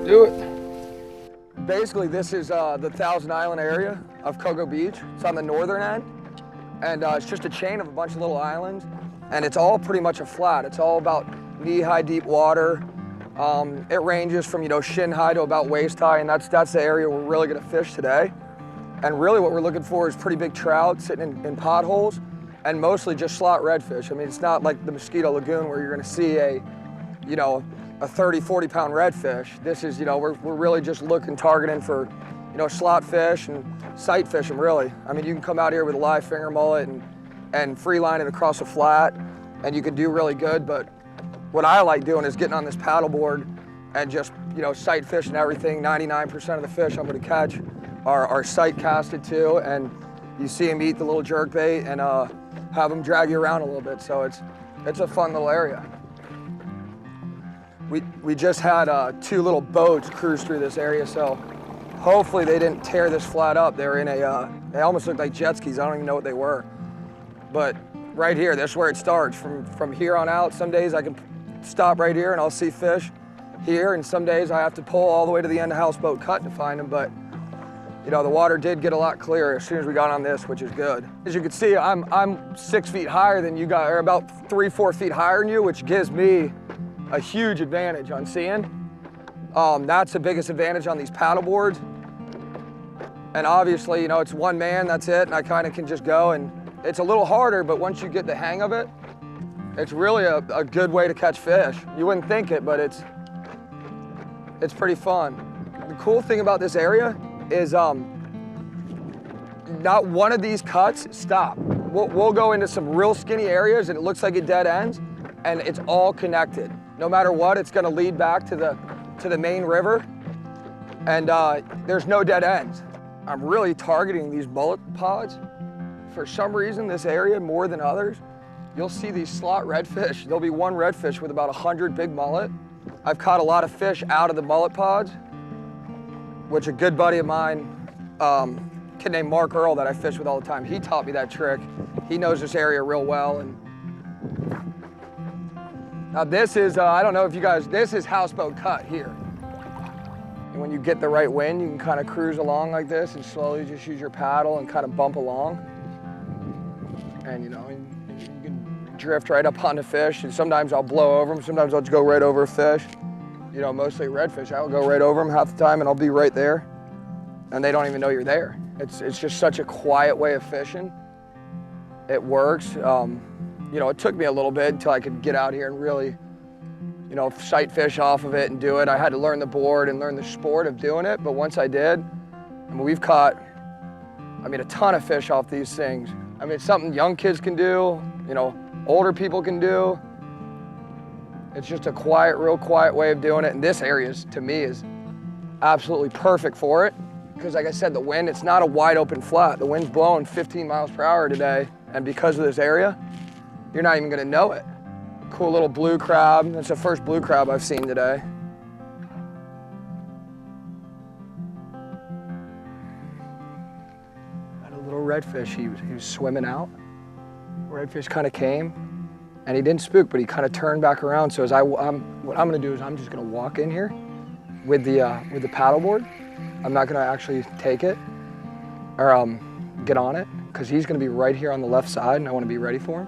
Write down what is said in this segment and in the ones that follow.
do it. Basically, this is the Thousand Island area of Cocoa Beach. It's on the northern end, and it's just a chain of a bunch of little islands, and it's all pretty much a flat. It's all about knee-high deep water. It ranges from, you know, shin-high to about waist-high, and that's the area we're really gonna fish today. And really what we're looking for is pretty big trout sitting in potholes, and mostly just slot redfish. I mean, it's not like the Mosquito Lagoon where you're gonna see a 30, 40 pound redfish. This is, we're really just targeting for, slot fish and sight fish them, really. I mean, you can come out here with a live finger mullet and free line it across a flat, and you can do really good. But what I like doing is getting on this paddleboard and just, sight fishing everything. 99% of the fish I'm gonna catch are sight casted too, and you see them eat the little jerk bait and have them drag you around a little bit. So it's a fun little area. We just had 2 little boats cruise through this area, so hopefully they didn't tear this flat up. They were in they almost looked like jet skis. I don't even know what they were. But right here, this is where it starts. From here on out, some days I can stop right here and I'll see fish here, and some days I have to pull all the way to the end of Houseboat Cut to find them. But the water did get a lot clearer as soon as we got on this, which is good. As you can see, I'm 6 feet higher than you guys, or about 3-4 feet higher than you, which gives me a huge advantage on seeing. That's the biggest advantage on these paddle boards. And obviously, it's one man, that's it, and I kind of can just go, and it's a little harder, but once you get the hang of it, it's really a good way to catch fish. You wouldn't think it, but it's pretty fun. The cool thing about this area is not one of these cuts stop. We'll go into some real skinny areas and it looks like it dead ends, and it's all connected. No matter what, it's gonna lead back to the main river, and there's no dead ends. I'm really targeting these mullet pods. For some reason, this area more than others, you'll see these slot redfish. There'll be one redfish with about 100 big mullet. I've caught a lot of fish out of the mullet pods, which a good buddy of mine, kid named Mark Earl that I fish with all the time, he taught me that trick. He knows this area real well. And now this is, I don't know if you guys, this is Houseboat Cut here. And when you get the right wind, you can kind of cruise along like this and slowly just use your paddle and kind of bump along. And you can drift right up on the fish, and sometimes I'll blow over them, sometimes I'll just go right over a fish. Mostly redfish, I'll go right over them half the time and I'll be right there. And they don't even know you're there. It's just such a quiet way of fishing. It works. It took me a little bit until I could get out here and really, sight fish off of it and do it. I had to learn the board and learn the sport of doing it, but once I did, we've caught, a ton of fish off these things. It's something young kids can do, older people can do. It's just a real quiet way of doing it, and this area, to me, is absolutely perfect for it. Because like I said, the wind, it's not a wide open flat. The wind's blowing 15 miles per hour today, and because of this area, you're not even gonna know it. Cool little blue crab. That's the first blue crab I've seen today. Had a little redfish, he was swimming out. Redfish kind of came, and he didn't spook, but he kind of turned back around. So what I'm gonna do is I'm just gonna walk in here with the paddleboard. I'm not gonna actually take it or get on it, because he's gonna be right here on the left side, and I wanna be ready for him.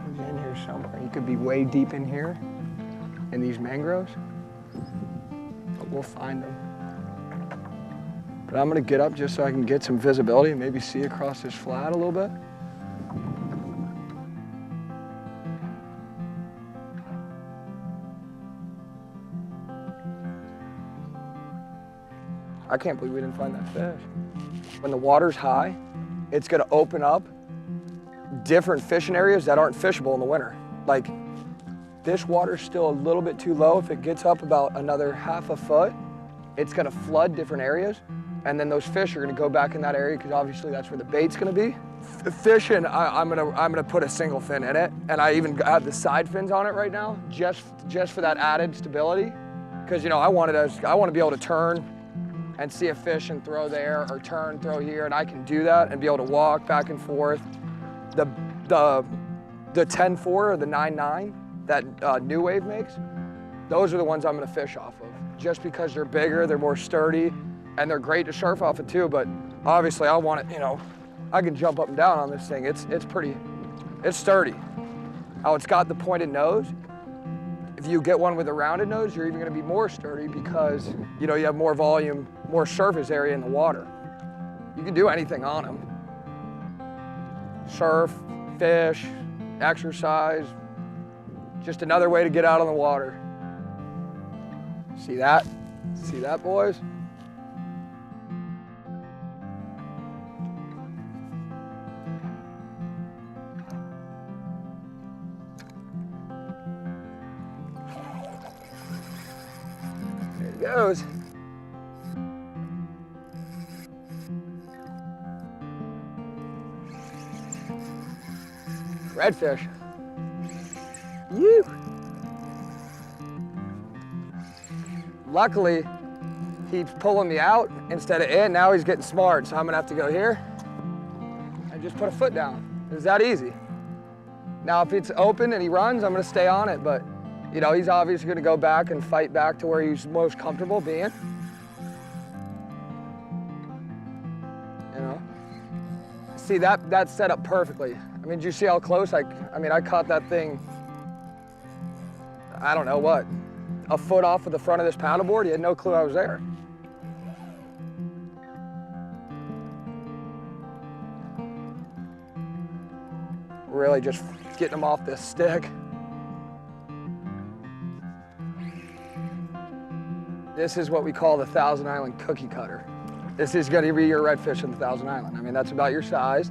He's in here somewhere. He could be way deep in here in these mangroves, but we'll find him. But I'm gonna get up just so I can get some visibility and maybe see across this flat a little bit. I can't believe we didn't find that fish. When the water's high, it's gonna open up different fishing areas that aren't fishable in the winter. Like, this water's still a little bit too low. If it gets up about another half a foot, it's gonna flood different areas, and then those fish are gonna go back in that area, because obviously that's where the bait's gonna be. Fishing, I'm gonna put a single fin in it, and I even have the side fins on it right now, just for that added stability. Because I want to be able to turn and see a fish and throw there, or turn, throw here, and I can do that and be able to walk back and forth. The 10-4 or the 9-9 that New Wave makes, those are the ones I'm gonna fish off of. Just because they're bigger, they're more sturdy, and they're great to surf off of too, but obviously I want it, you know, I can jump up and down on this thing. It's sturdy. How it's got the pointed nose. If you get one with a rounded nose, you're even gonna be more sturdy because, you know, you have more volume, more surface area in the water. You can do anything on them. Surf, fish, exercise, just another way to get out on the water. See that? See that, boys? There he goes. Redfish. Woo! Luckily, he's pulling me out instead of in. Now he's getting smart, so I'm gonna have to go here and just put a foot down. It's that easy. Now, if it's open and he runs, I'm gonna stay on it, but you know, he's obviously gonna go back and fight back to where he's most comfortable being. You know? See, that's set up perfectly. I mean, did you see how close I caught that thing, I don't know what, a foot off of the front of this paddleboard? He had no clue I was there. Really just getting him off this stick. This is what we call the Thousand Island cookie cutter. This is gonna be your redfish in the Thousand Island. I mean, that's about your size.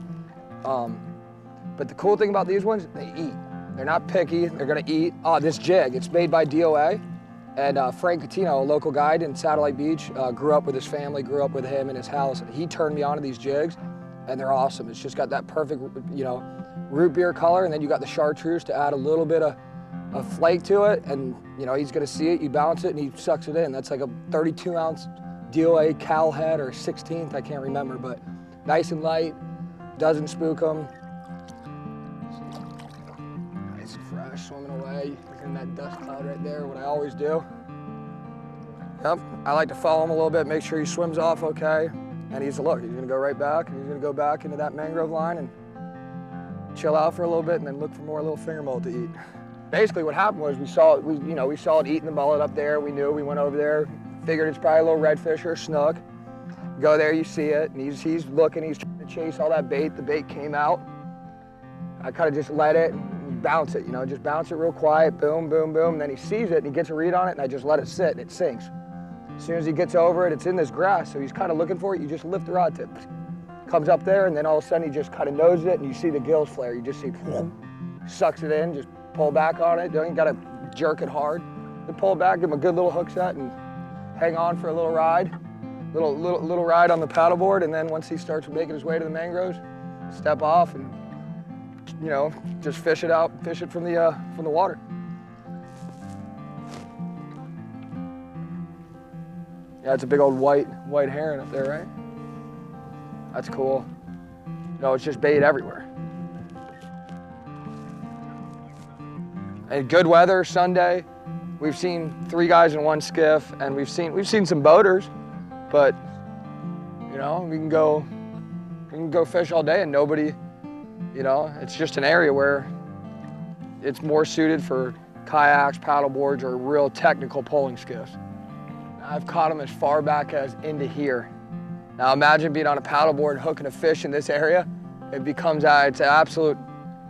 But the cool thing about these ones, they eat. They're not picky, they're gonna eat. Oh, this jig, it's made by DOA. And Frank Catino, a local guide in Satellite Beach, grew up with his family, grew up with him in his house. He turned me onto these jigs, and they're awesome. It's just got that perfect, you know, root beer color, and then you got the chartreuse to add a little bit of flake to it, and you know, he's gonna see it, you bounce it, and he sucks it in. That's like a 32-ounce DOA Cal head, or 16th, I can't remember, but nice and light, doesn't spook them. Nice and fresh, swimming away. Looking at that dust cloud right there, what I always do. Yep, I like to follow him a little bit, make sure he swims off okay. And he's gonna go right back, and he's gonna go back into that mangrove line and chill out for a little bit, and then look for more little finger mold to eat. Basically what happened was we saw it eating the mullet up there. We knew, we went over there, figured it's probably a little redfish or a snook. Go there, you see it, and he's looking, he's trying to chase all that bait. The bait came out. I kind of just let it and bounce it, you know, just bounce it real quiet, boom, boom, boom. And then he sees it and he gets a read on it, and I just let it sit and it sinks. As soon as he gets over it, it's in this grass, so he's kind of looking for it. You just lift the rod tip. Comes up there, and then all of a sudden he just kind of noses it, and you see the gills flare. You just see, sucks it in, just pull back on it. Don't even gotta jerk it hard. Then pull it back, give him a good little hook set, and hang on for a little ride. Little ride on the paddleboard, and then once he starts making his way to the mangroves, step off and, you know, just fish it out, fish it from the water. Yeah, it's a big old white heron up there, right? That's cool. No, it's just bait everywhere. And good weather, Sunday. We've seen 3 guys in one skiff, and we've seen some boaters, but you know, we can go fish all day and nobody, you know, it's just an area where it's more suited for kayaks, paddleboards, or real technical poling skiffs. I've caught them as far back as into here. Now imagine being on a paddleboard hooking a fish in this area. It becomes, it's absolute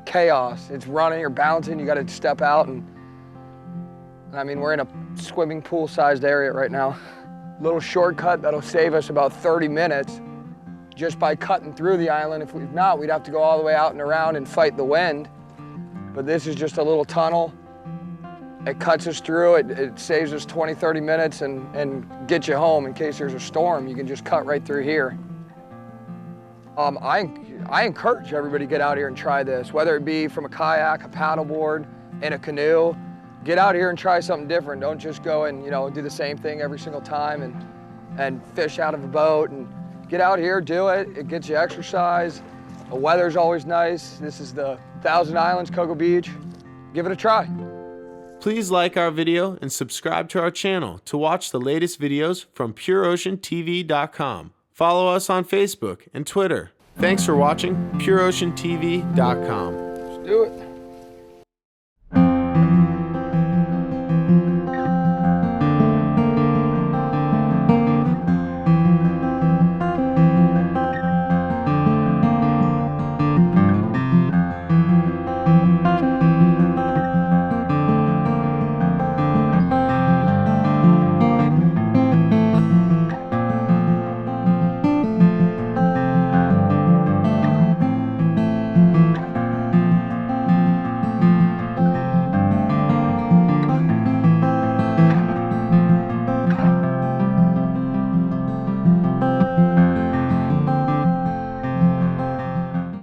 chaos. It's running or bouncing, you gotta step out, and I mean, we're in a swimming pool sized area right now. Little shortcut that'll save us about 30 minutes just by cutting through the island. If not, we'd have to go all the way out and around and fight the wind. But this is just a little tunnel. It cuts us through, it saves us 20, 30 minutes and gets you home in case there's a storm. You can just cut right through here. I encourage everybody to get out here and try this, whether it be from a kayak, a paddleboard, in a canoe. Get out here and try something different. Don't just go and, you know, do the same thing every single time and fish out of a boat. And get out here, do it. It gets you exercise. The weather's always nice. This is the Thousand Islands, Cocoa Beach. Give it a try. Please like our video and subscribe to our channel to watch the latest videos from pureoceantv.com. Follow us on Facebook and Twitter. Thanks for watching pureoceantv.com. Let's do it.